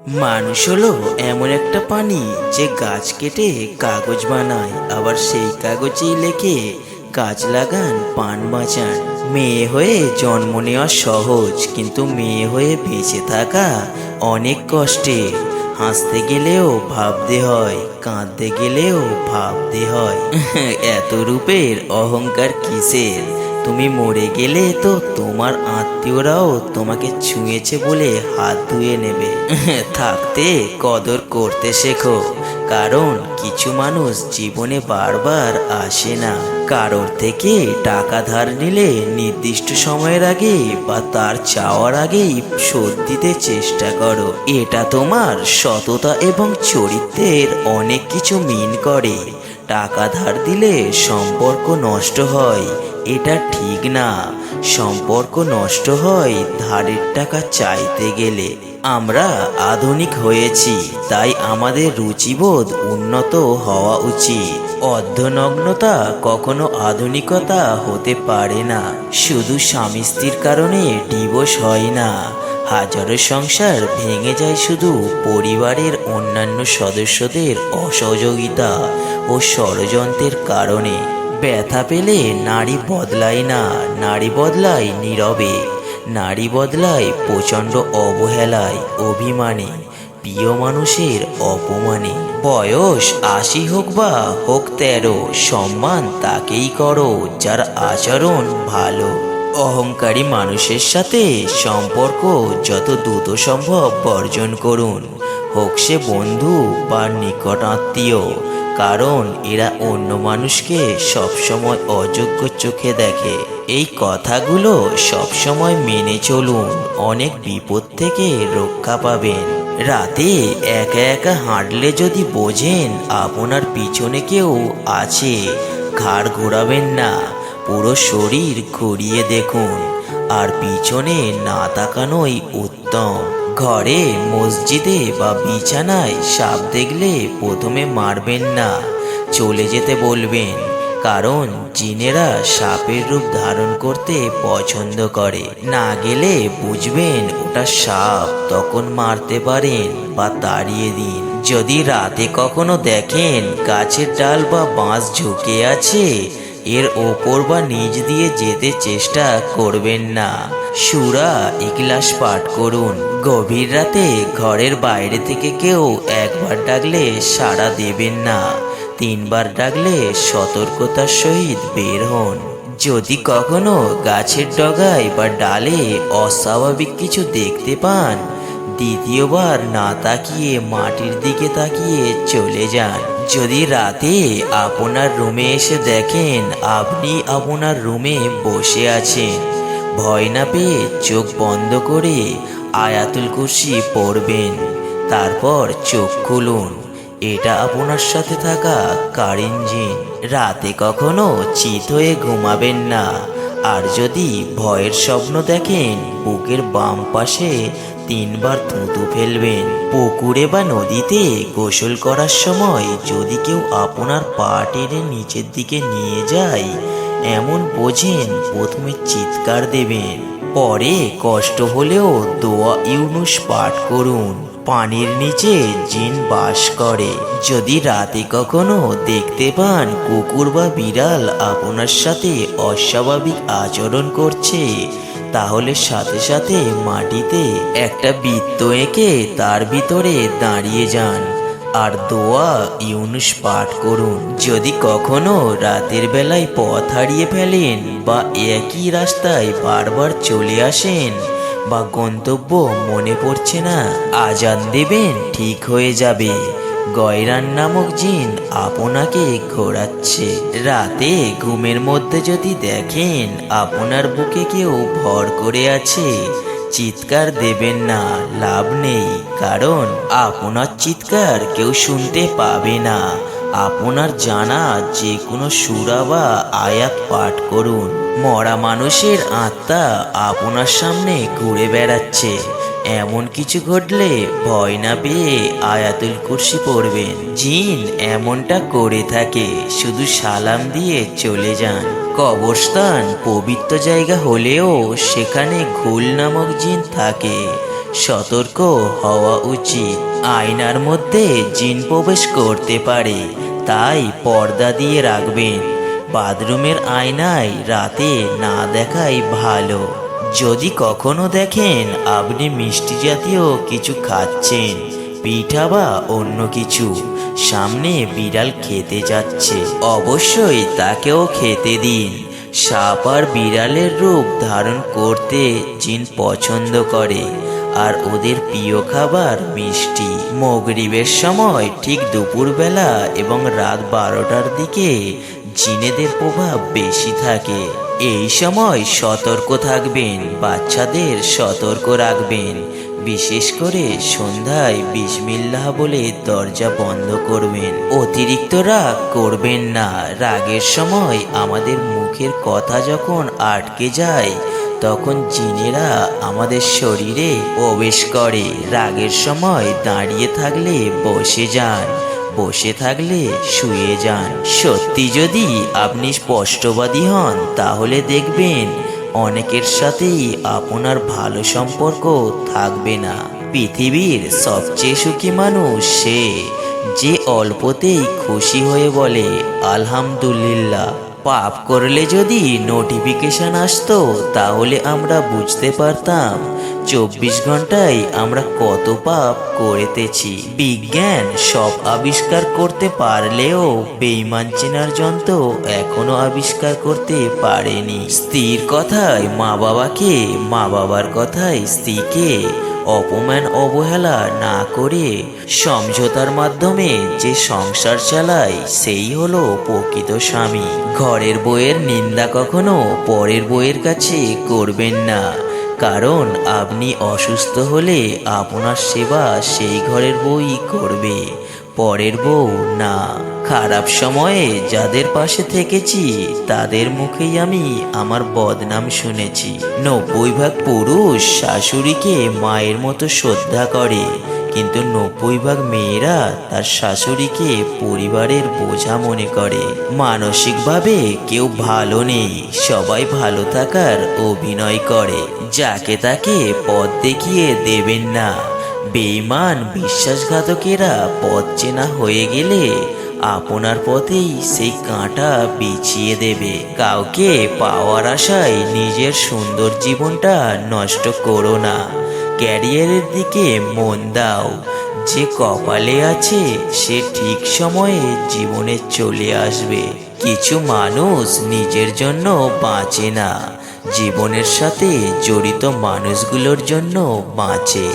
মানুষ হলো এমন একটা প্রাণী যে গাছ কেটে কাগজ বানায়, আবার সেই কাগজেই লেখে গাছ লাগান প্রাণ বাঁচান। মেয়ে হয়ে জন্ম নেওয়া সহজ, কিন্তু মেয়ে হয়ে বেঁচে থাকা অনেক কষ্টের। হাসতে গেলেও ভাবতে হয়, কাঁদতে গেলেও ভাবতে হয়। এত রূপের অহংকার কিসের? তুমি মরে গেলে তো তোমার আত্মীয়রাও তোমাকে ছুঁয়েছে বলে হাত ধুয়ে নেবে। থাকতে কদর করতে শেখো, কারণ কিছু মানুষ জীবনে বারবার আসে না। কারোর থেকে টাকা ধার নিলে নির্দিষ্ট সময়ের আগে বা তার চাওয়ার আগেই শোধ দিতে চেষ্টা করো। এটা তোমার সততা এবং চরিত্রের অনেক কিছু মিন করে। টাকা ধার দিলে সম্পর্ক নষ্ট হয়, এটা ঠিক না। সম্পর্ক নষ্ট হয় ধারের টাকা চাইতে গেলে। আমরা আধুনিক হয়েছি, তাই আমাদের রুচিবোধ উন্নত হওয়া উচিত। অর্ধনগ্নতা কখনো আধুনিকতা হতে পারে না। শুধু স্বামী স্ত্রীর কারণে ডিভোর্স হয় না, হাজারো সংসার ভেঙে যায় শুধু পরিবারের অন্যান্য সদস্যদের অসহযোগিতা ও ষড়যন্ত্রের কারণে। ব্যথা পেলে নারী বদলায় না, নারী বদলায় নীরবে। নারী বদলায় প্রচণ্ড অবহেলায়, অভিমানে, প্রিয় মানুষের অপমানে। বয়স ৮০ হোক বা হোক ১৩, সম্মান তাকেই করো যার আচরণ ভালো। অহংকারী মানুষের সাথে সম্পর্ক যত দ্রুত সম্ভব বর্জন করুন, হোক সে বন্ধু বা নিকট আত্মীয়। কারণ এরা অন্য মানুষকে সবসময় অযোগ্য চোখে দেখে। এই কথাগুলো সবসময় মেনে চলুন, অনেক বিপদ থেকে রক্ষা পাবেন। রাতে একা একা হাঁটলে যদি বোঝেন আপনার পিছনে কেউ আছে, ঘাড় ঘোরাবেন না, পুরো শরীর ঘুরিয়ে দেখুন। আর পিছনে না তাকানোই উত্তম। ঘরে, মসজিদে বা বিছানায় সাপ দেখলে প্রথমে মারবেন না, চলে যেতে বলবেন। কারণ জিনেরা সাপের রূপ ধারণ করতে পছন্দ করে। না গেলে বুঝবেন ওটা সাপ, তখন মারতে পারেন বা তাড়িয়ে দিন। যদি রাতে কখনো দেখেন গাছের ডাল বা বাঁশ ঝুঁকে আছে, এর ওপর বা নিচ দিয়ে যেতে চেষ্টা করবেন না। সূরা ইখলাস পাঠ করুন। গভীর রাতে ঘরের বাইরে থেকে কেউ একবার ডাকলে সাড়া দেবেন না, ৩ বার ডাকলে সতর্কতার সহিত বের হন। যদি কখনো গাছের ডগায় বা ডালে অস্বাভাবিক কিছু দেখতে পান, দ্বিতীয়বার না তাকিয়ে মাটির দিকে তাকিয়ে চলে যান। যদি রাতে আপনার রুমে এসে দেখেন আপনি আপনার রুমে বসে আছেন, ভয় না পেয়ে চোখ বন্ধ করে আয়াতুল কুরসি পড়বেন, তারপর চোখ খুলুন। এটা আপনার সাথে থাকা কারিন জিন। রাতে কখনো চিত হয়ে ঘুমাবেন না। আর যদি ভয়ের স্বপ্ন দেখেন, বুকের বাম পাশে ৩ বার থুতু ফেলবেন। পুকুরে বা নদীতে গোসল করার সময় যদি কেউ আপনার পা টেনে নিচের দিকে নিয়ে যায়, এমন বোঝেন প্রথমে চিৎকার দেবেন, পরে কষ্ট হলেও দোয়া ইউনুস পাঠ করুন। পানির নিচে জিন বাস করে। যদি রাতে কখনো দেখতে পান কুকুর বা বিড়াল আপনার সাথে অস্বাভাবিক আচরণ করছে, তাহলে সাথে সাথে মাটিতে একটা বৃত্ত এঁকে তার ভিতরে দাঁড়িয়ে যান আর দোয়া ইউনুস পাঠ করুন। যদি কখনো রাতের বেলায় পথ হারিয়ে ফেলেন বা একই রাস্তায় বারবার চলে আসেন বা গন্তব্য মনে পড়ছে না, আজান দেবেন, ঠিক হয়ে যাবে। গয়রান নামক জিন আপনাকে ঘোরাচ্ছে। রাতে ঘুমের মধ্যে যদি দেখেন আপনার বুকে কেউ ভর করে আছে, চিৎকার দেবেন না, লাভ নেই। কারণ আপনার চিৎকার কেউ শুনতে পাবে না। আপনার জানা যে কোনো সূরা বা আয়াত পাঠ করুন। মরা মানুষের আত্মা আপনার সামনে ঘুরে বেড়াচ্ছে, এমন কিছু ঘটলে ভয় না পেয়ে আয়াতুল কুরসি পড়বেন। জিন এমনটা করে থাকে, শুধু সালাম দিয়ে চলে যান। কবরস্থান পবিত্র জায়গা হলেও সেখানে ঘুল নামক জিন থাকে। সতর্ক হওয়া উচিত। আয়নার মধ্যে জিন প্রবেশ করতে পারে, তাই পর্দা দিয়ে রাখবেন। বাথরুমের আয়নায় রাতে না দেখাই ভালো। যদি কখনো দেখেন আপনি মিষ্টি জাতীয় কিছু খাচ্ছেন, পিঠা বা অন্য কিছু, সামনে বিড়াল খেতে যাচ্ছে, অবশ্যই তাকেও খেতে দিন। সাপ আর বিড়ালের রূপ ধারণ করতে জিন পছন্দ করে, আর ওদের প্রিয় খাবার মিষ্টি। মাগরিবের সময় ঠিক দুপুরবেলা এবং রাত 12টার দিকে জিনেদের প্রভাব বেশি থাকে। এই সময় সতর্ক থাকবেন, বাচ্চাদের সতর্ক রাখবেন। বিশেষ করে সন্ধ্যায় বিসমিল্লাহ বলে দরজা বন্ধ করবেন। অতিরিক্ত রাগ করবেন না। রাগের সময় আমাদের মুখের কথা যখন আটকে যায়, তখন জিনেরা আমাদের শরীরে প্রবেশ করে। রাগের সময় দাঁড়িয়ে থাকলে বসে যান, বসে থাকলে শুয়ে যান। সত্যি যদি আপনি স্পষ্টবাদী হন, তাহলে দেখবেন অনেকের সাথেই আপনার ভালো সম্পর্ক থাকবে না। পৃথিবীর সবচেয়ে সুখী মানুষ সে, যে অল্পতেই খুশি হয়ে বলে আলহামদুলিল্লাহ। পাপ করলে যদি নোটিফিকেশন আসতো, তাহলে আমরা বুঝতে পারতাম 24 ঘন্টায় আমরা কত পাপ করেতেছি। বিজ্ঞান সব আবিষ্কার করতে পারলেও বেঈমান চেনার যন্ত্র এখনো আবিষ্কার করতে পারেনি। স্ত্রীর কথায় মা বাবাকে, মা বাবার কথায় স্ত্রীকে অপমান অবহেলা না করে সমঝোতার মাধ্যমে যে সংসার চালায়, সেই হলো প্রকৃত স্বামী। ঘরের বউয়ের নিন্দা কখনো পরের বউয়ের কাছে করবেন না, কারণ আপনি অসুস্থ হলে আপনার সেবা সেই ঘরের বউই করবে, পরের বউ না। খারাপ সময়ে যাদের পাশে থেকেছি, তাদের মুখেই আমি আমার বদনাম শুনেছি। 90% পুরুষ শাশুড়িকে মায়ের মতো শ্রদ্ধা করে, কিন্তু 90% মেয়েরা তার শাশুড়িকে পরিবারের বোঝা মনে করে। মানসিকভাবে কেউ ভালো নেই, সবাই ভালো থাকার অভিনয় করে। যাকে তাকে পথ দেখিয়ে দেবেন না। বেঈমান বিশ্বাসঘাতকেরা পথ চেনা হয়ে গেলে আপনার পথেই সেই কাঁটা বিছিয়ে দেবে। কাউকে পাওয়ার আশায় নিজের সুন্দর জীবনটা নষ্ট করো না। ক্যারিয়ারের দিকে মন দাও। যে কপালে আছে সে ঠিক সময়ে জীবনে চলে আসবে। কিছু মানুষ নিজের জন্য বাঁচে না, জীবনের সাথে জড়িত মানুষগুলোর জন্য বাঁচে।